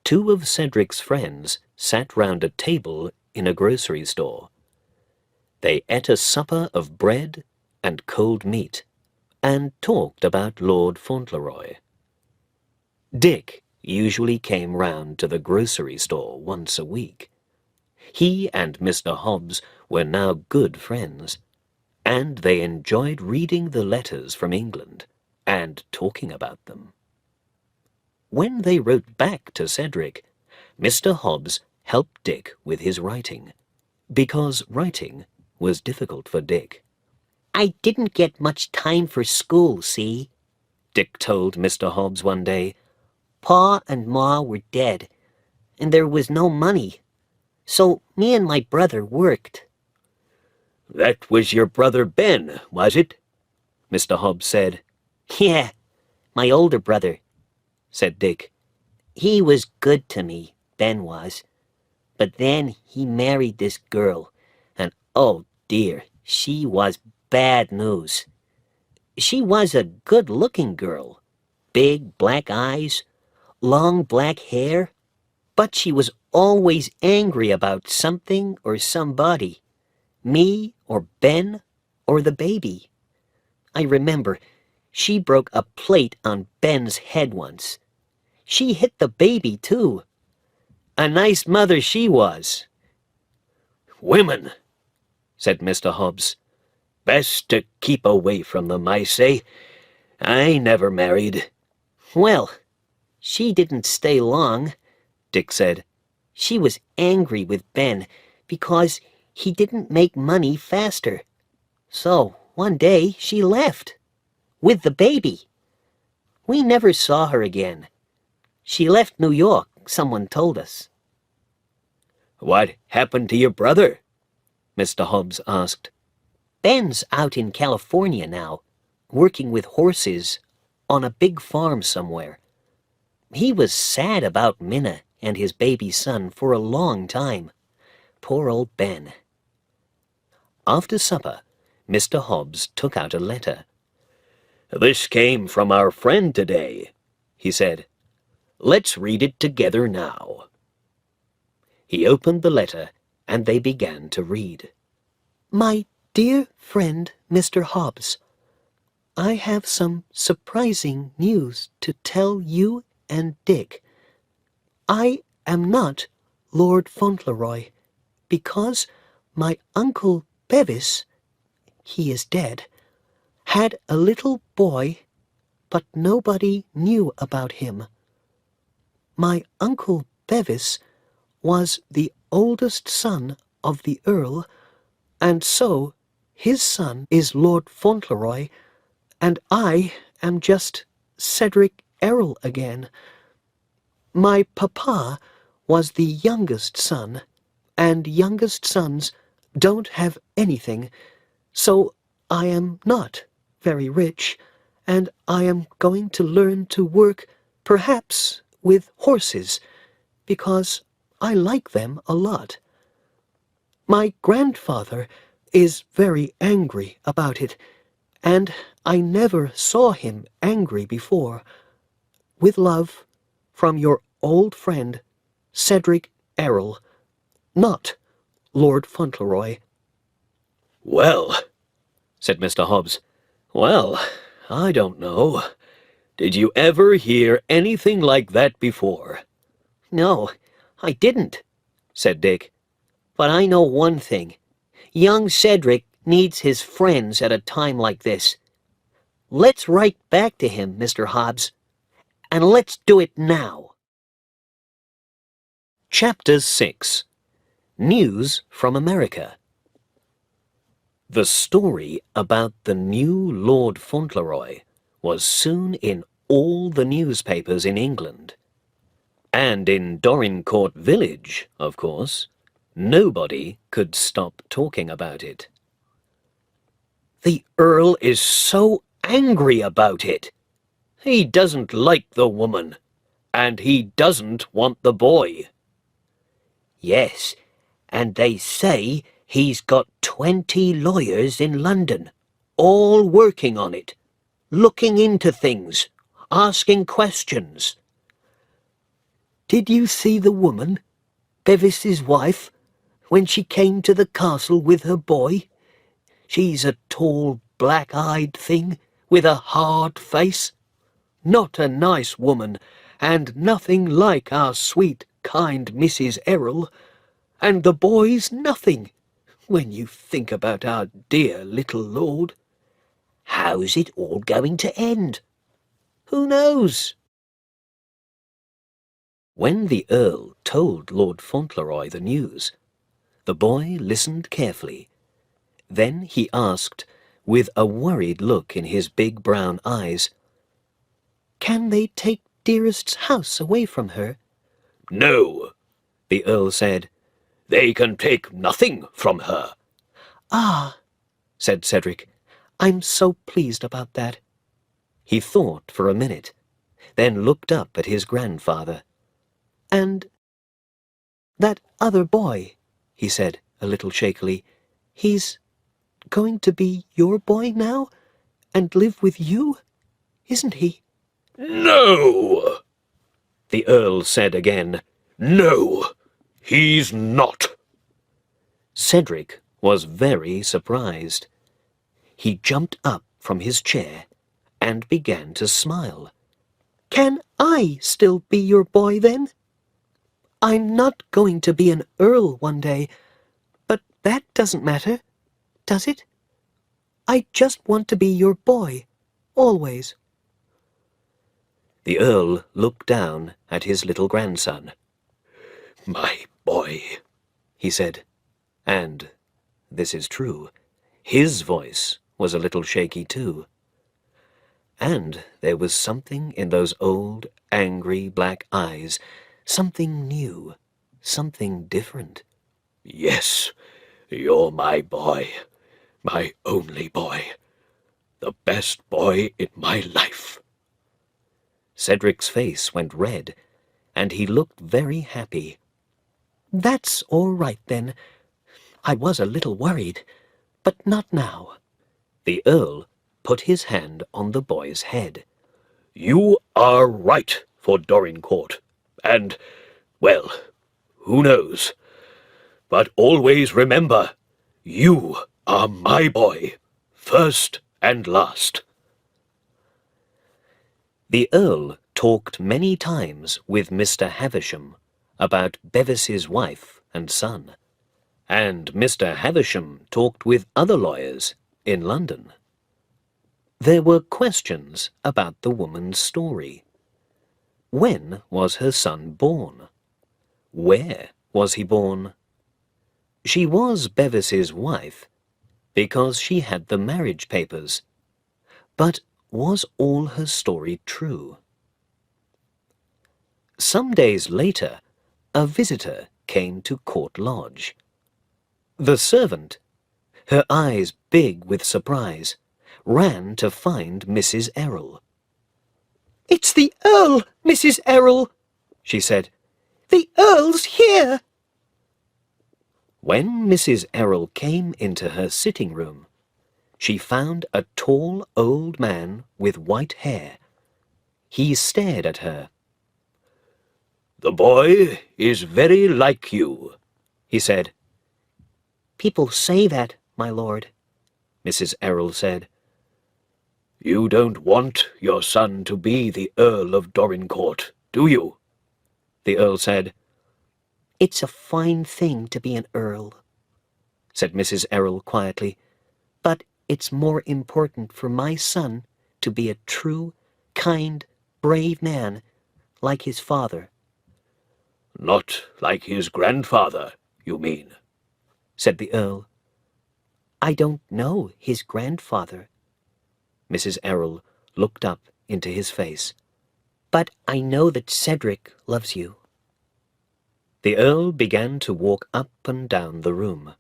two of Cedric's friends sat round a table in a grocery store. They ate a supper of bread and cold meat, and talked about Lord Fauntleroy. Dick usually came round to the grocery store once a week. He and Mr. Hobbs were now good friends, and they enjoyed reading the letters from England and talking about them. When they wrote back to Cedric, Mr. Hobbs helped Dick with his writing, because writing was difficult for Dick. "I didn't get much time for school, see?" Dick told Mr. Hobbs one day. "Pa and Ma were dead, and there was no money. So me and my brother worked." "That was your brother Ben, was it?" Mr. Hobbs said. "Yeah, my older brother," said Dick. "He was good to me, Ben was. But then he married this girl, and oh dear, she was bad news. She was a good-looking girl, big black eyes, long black hair, but she was always angry about something or somebody, me or Ben or the baby. I remember she broke a plate on Ben's head once. She hit the baby, too. A nice mother she was." "Women," said Mr. Hobbs. "Best to keep away from them, I say. I never married." "Well, she didn't stay long," Dick said. "She was angry with Ben because he didn't make money faster. So one day she left, with the baby. We never saw her again. She left New York, someone told us." "What happened to your brother?" Mr. Hobbs asked. "Ben's out in California now, working with horses on a big farm somewhere. He was sad about Minna and his baby son for a long time. Poor old Ben." After supper, Mr. Hobbs took out a letter. "This came from our friend today," he said. "Let's read it together now." He opened the letter, and they began to read. "My dear friend, Mr. Hobbs, I have some surprising news to tell you and Dick. I am not Lord Fauntleroy, because my Uncle Bevis, he is dead, had a little boy, but nobody knew about him. My Uncle Bevis was the oldest son of the Earl, and so his son is Lord Fauntleroy, and I am just Cedric Errol again. My papa was the youngest son, and youngest sons don't have anything, so I am not very rich, and I am going to learn to work, perhaps with horses, because I like them a lot. My grandfather is very angry about it, and I never saw him angry before. With love, from your old friend, Cedric Errol, not Lord Fauntleroy." "Well," said Mr. Hobbs, "well, I don't know. Did you ever hear anything like that before?" "No, I didn't," said Dick. "But I know one thing. Young Cedric needs his friends at a time like this. Let's write back to him, Mr. Hobbs, and let's do it now." Chapter 6. News from America. The story about the new Lord Fauntleroy was soon in all the newspapers in England. And in Dorincourt village, of course, nobody could stop talking about it. "The Earl is so angry about it. He doesn't like the woman, and he doesn't want the boy. Yes, and they say he's got 20 lawyers in London, all working on it, looking into things, asking questions. Did you see the woman, Bevis's wife, when she came to the castle with her boy? She's a tall, black-eyed thing with a hard face. Not a nice woman, and nothing like our sweet, kind Mrs. Errol. And the boy's nothing, when you think about our dear little lord. How's it all going to end? Who knows? When the Earl told Lord Fauntleroy the news, the boy listened carefully. Then he asked, with a worried look in his big brown eyes, Can they take dearest's house away from her? No, the Earl said. they can take nothing from her. Ah, Said Cedric. I'm so pleased about that. He thought for a minute, then looked up at his grandfather. And that other boy, He said, a little shakily, he's going to be your boy now and live with you, isn't he? No, the Earl said again. no, he's not. Cedric was very surprised. He jumped up from his chair and began to smile. Can I still be your boy then? I'm not going to be an earl one day, but that doesn't matter, does it? I just want to be your boy, always. The Earl looked down at his little grandson. My boy, He said, and, this is true, his voice was a little shaky too. And there was something in those old, angry black eyes, something new, something different. yes, you're my boy, my only boy, the best boy in my life. Cedric's face went red, and he looked very happy. That's all right then. I was a little worried, but not now. The Earl put his hand on the boy's head. You are right for Dorincourt, and, well, who knows? But always remember, you are my boy, first and last. The Earl talked many times with Mr. Havisham about Bevis's wife and son, and Mr. Havisham talked with other lawyers in London. There were questions about the woman's story. When was her son born? Where was he born? She was Bevis's wife because she had the marriage papers, but was all her story true? Some days later, a visitor came to Court Lodge. The servant, her eyes big with surprise, ran to find Mrs. Errol. It's the Earl, Mrs. Errol, She said. The Earl's here. When Mrs. Errol came into her sitting room, she found a tall old man with white hair. He stared at her. The boy is very like you, He said. People say that, my lord. Mrs. Errol said. You don't want your son to be the Earl of Dorincourt, do you? The Earl said. It's a fine thing to be an earl, Said Mrs. Errol quietly. but it's more important for my son to be a true, kind, brave man like his father, Not like his grandfather, you mean? Said the Earl. I don't know his grandfather, Mrs. Errol looked up into his face. but I know that Cedric loves you. The Earl began to walk up and down the room.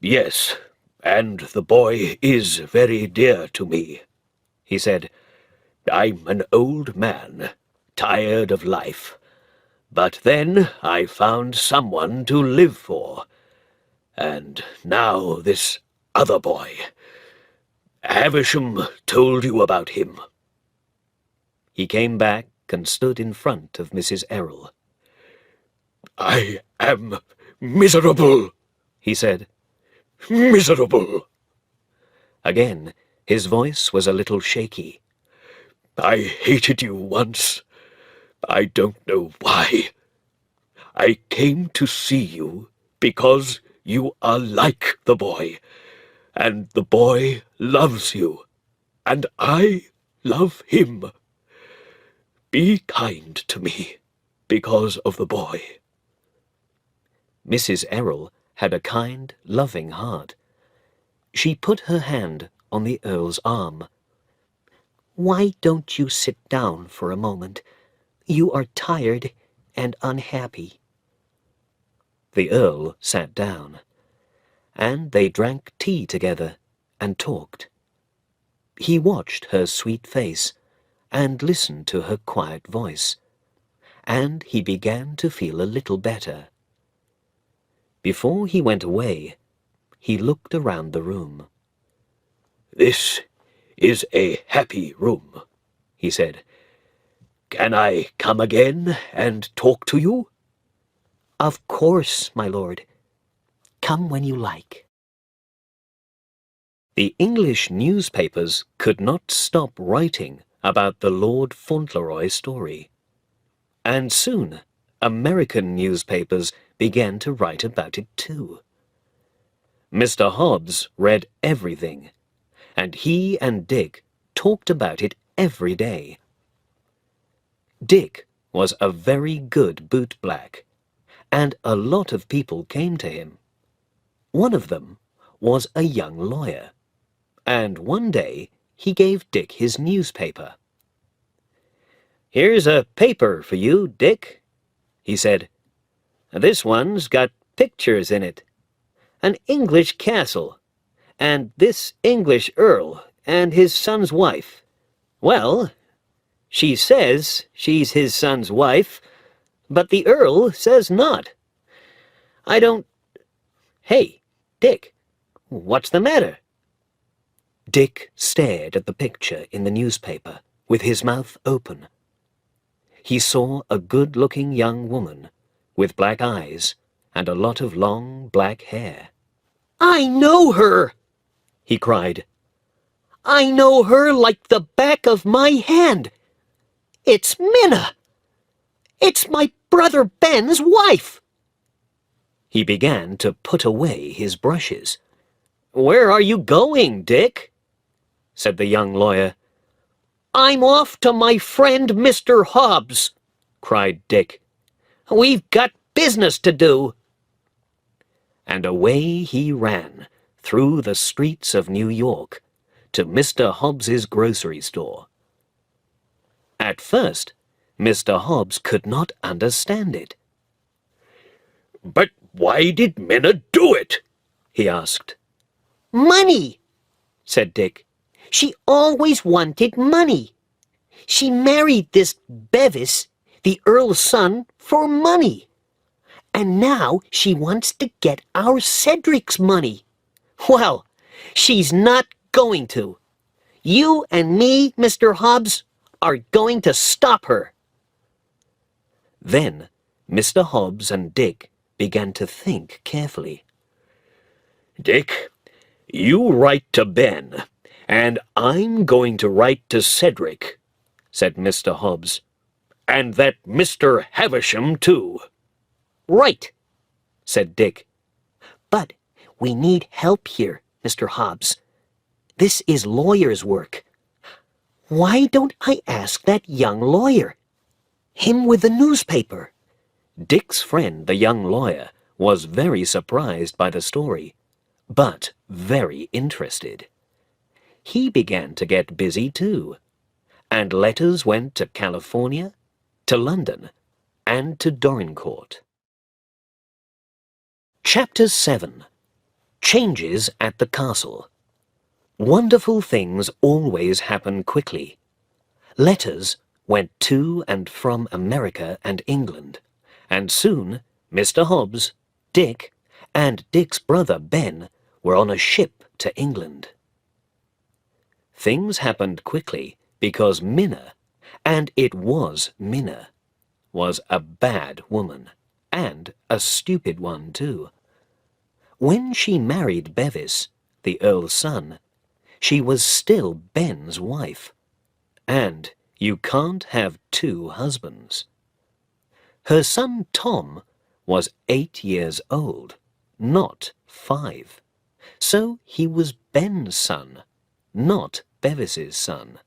Yes, and the boy is very dear to me, He said. I'm an old man, tired of life. But then I found someone to live for. And now this other boy. Havisham told you about him." He came back and stood in front of Mrs. Errol. "I am miserable," he said. "Miserable." Again, his voice was a little shaky. "I hated you once. I don't know why. I came to see you because you are like the boy, and the boy loves you, and I love him. Be kind to me because of the boy." Mrs. Errol had a kind, loving heart. She put her hand on the Earl's arm. "Why don't you sit down for a moment? You are tired and unhappy." The Earl sat down, and they drank tea together and talked. He watched her sweet face and listened to her quiet voice, and he began to feel a little better. Before he went away, he looked around the room. "This is a happy room," he said. "Can I come again and talk to you?" "Of course, my lord. Come when you like." The English newspapers could not stop writing about the Lord Fauntleroy story. And soon, American newspapers began to write about it too. Mr. Hobbs read everything, and he and Dick talked about it every day. Dick was a very good bootblack, and a lot of people came to him. One of them was a young lawyer, and one day he gave Dick his newspaper. "Here's a paper for you, Dick," he said. "This one's got pictures in it. An English castle, and this English earl and his son's wife. Well, she says she's his son's wife, but the earl says not. I don't... Hey, Dick, what's the matter?" Dick stared at the picture in the newspaper with his mouth open. He saw a good-looking young woman with black eyes and a lot of long black hair. "I know her!" he cried. "I know her like the back of my hand. It's Minna! It's my brother Ben's wife!" He began to put away his brushes. "Where are you going, Dick?" said the young lawyer. "I'm off to my friend Mr. Hobbs," cried Dick. "We've got business to do." And away he ran through the streets of New York to Mr. Hobbs's grocery store. At first, Mr. Hobbs could not understand it. "But why did Minna do it?" he asked. "Money," said Dick. "She always wanted money. She married this Bevis, the Earl's son, for money. And now she wants to get our Cedric's money. Well, she's not going to. You and me, Mr. Hobbs, are going to stop her." Then Mr. Hobbs and Dick began to think carefully. "Dick, you write to Ben, and I'm going to write to Cedric," said Mr. Hobbs. "And that Mr. Havisham, too." "Right," said Dick. "But we need help here, Mr. Hobbs. This is lawyer's work. Why don't I ask that young lawyer? Him with the newspaper." Dick's friend, the young lawyer, was very surprised by the story, but very interested. He began to get busy too, and letters went to California, to London, and to Dorincourt. Chapter 7. Changes at the Castle. Wonderful things always happen quickly. Letters went to and from America and England, and soon Mr. Hobbs, Dick, and Dick's brother Ben were on a ship to England. Things happened quickly because Minna, and it was Minna, was a bad woman, and a stupid one too. When she married Bevis, the Earl's son, she was still Ben's wife, and you can't have two husbands. Her son Tom was 8 years old, not 5, so he was Ben's son, not Bevis's son.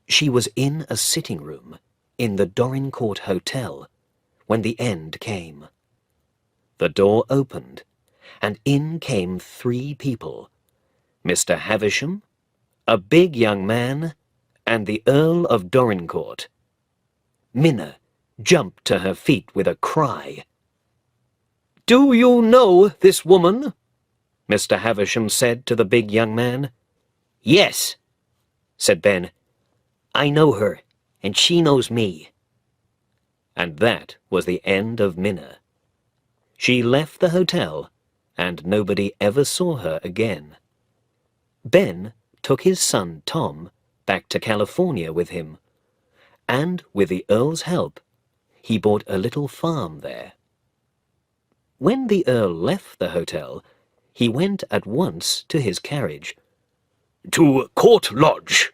She was in a sitting room in the Dorincourt Hotel when the end came. The door opened, and in came 3 people, Mr. Havisham, a big young man, and the Earl of Dorincourt. Minna jumped to her feet with a cry. "Do you know this woman?" Mr. Havisham said to the big young man. "Yes," said Ben. "I know her, and she knows me." And that was the end of Minna. She left the hotel, and nobody ever saw her again. Ben took his son Tom back to California with him, and with the Earl's help, he bought a little farm there. When the Earl left the hotel, he went at once to his carriage. "To Court Lodge,"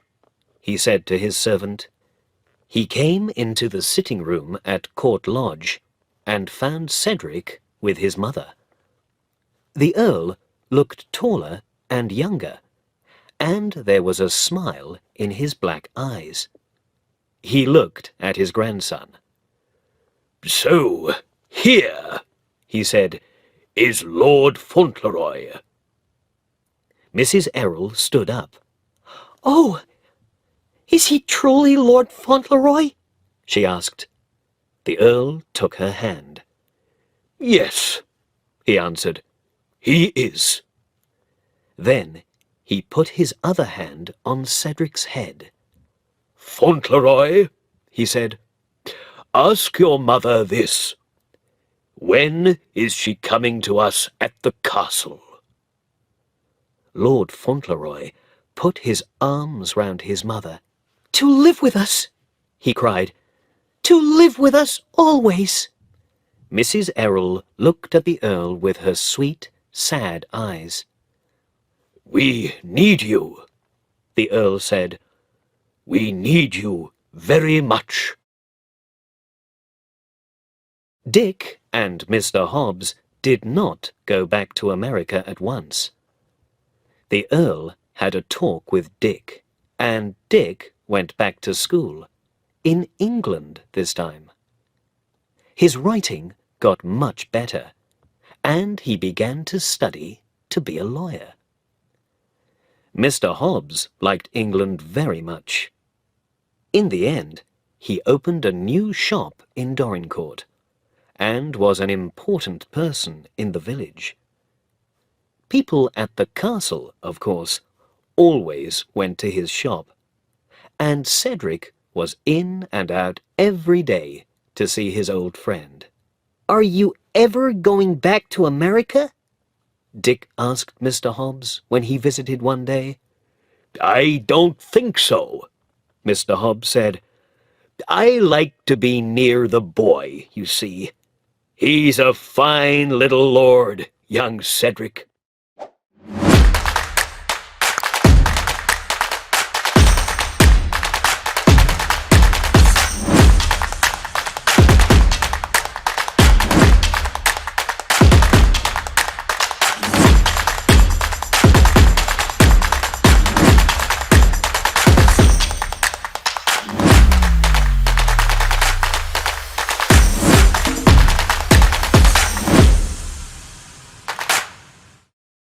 he said to his servant. He came into the sitting room at Court Lodge and found Cedric with his mother. The Earl looked taller and younger, and there was a smile in his black eyes. He looked at his grandson. "So, here," he said, "is Lord Fauntleroy." Mrs. Errol stood up. "Oh, is he truly Lord Fauntleroy?" she asked. The Earl took her hand. "Yes," he answered, "he is." Then he put his other hand on Cedric's head. "Fauntleroy," he said, "ask your mother this. When is she coming to us at the castle?" Lord Fauntleroy put his arms round his mother. "To live with us," he cried. "To live with us always." Mrs. Errol looked at the Earl with her sweet, sad eyes. "We need you," the Earl said. "We need you very much." Dick and Mr. Hobbs did not go back to America at once. The Earl had a talk with Dick, and Dick went back to school, in England this time. His writing got much better, and he began to study to be a lawyer. Mr. Hobbs liked England very much. In the end, he opened a new shop in Dorincourt, and was an important person in the village. People at the castle, of course, always went to his shop, and Cedric was in and out every day to see his old friend. "Are you ever going back to America?" Dick asked Mr. Hobbs when he visited one day. "I don't think so," Mr. Hobbs said. "I like to be near the boy, you see. He's a fine little lord, young Cedric.